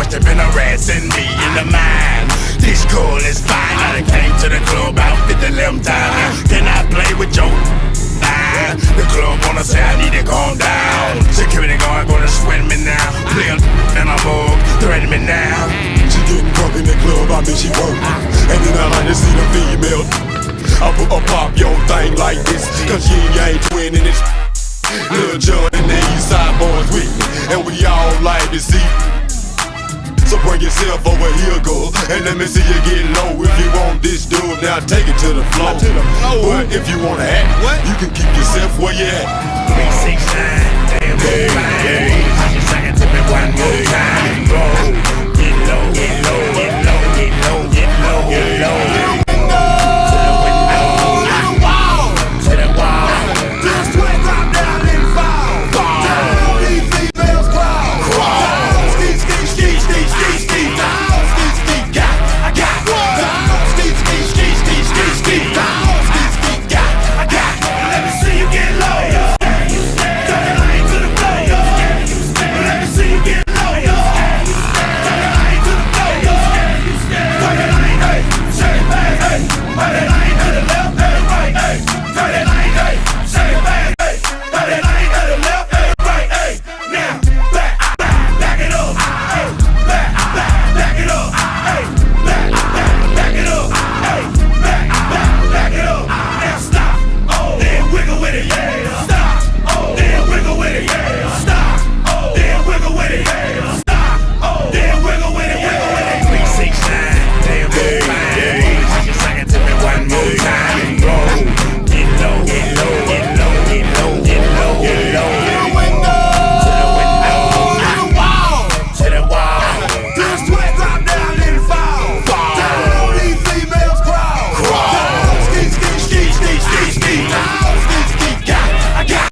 must have been harassing me in the mind. This girl is fine. I done came to the club out 50 times. Can I play with your line? The club wanna say I need to calm down. Security guard gonna sweat me now. Play a and a mug, threaten me now. She getting drunk in the club, I mean she work. And then I like to see the female. I put a pop your thing like this, cause you ain't twinning this. Lil' John and the East Side boys with me, and we all like to see. So bring yourself over here, girl, and let me see you get low. If you want this dude, now take it to the floor. But if you wanna act, you can keep yourself where you at. 369, damn, hey, hey.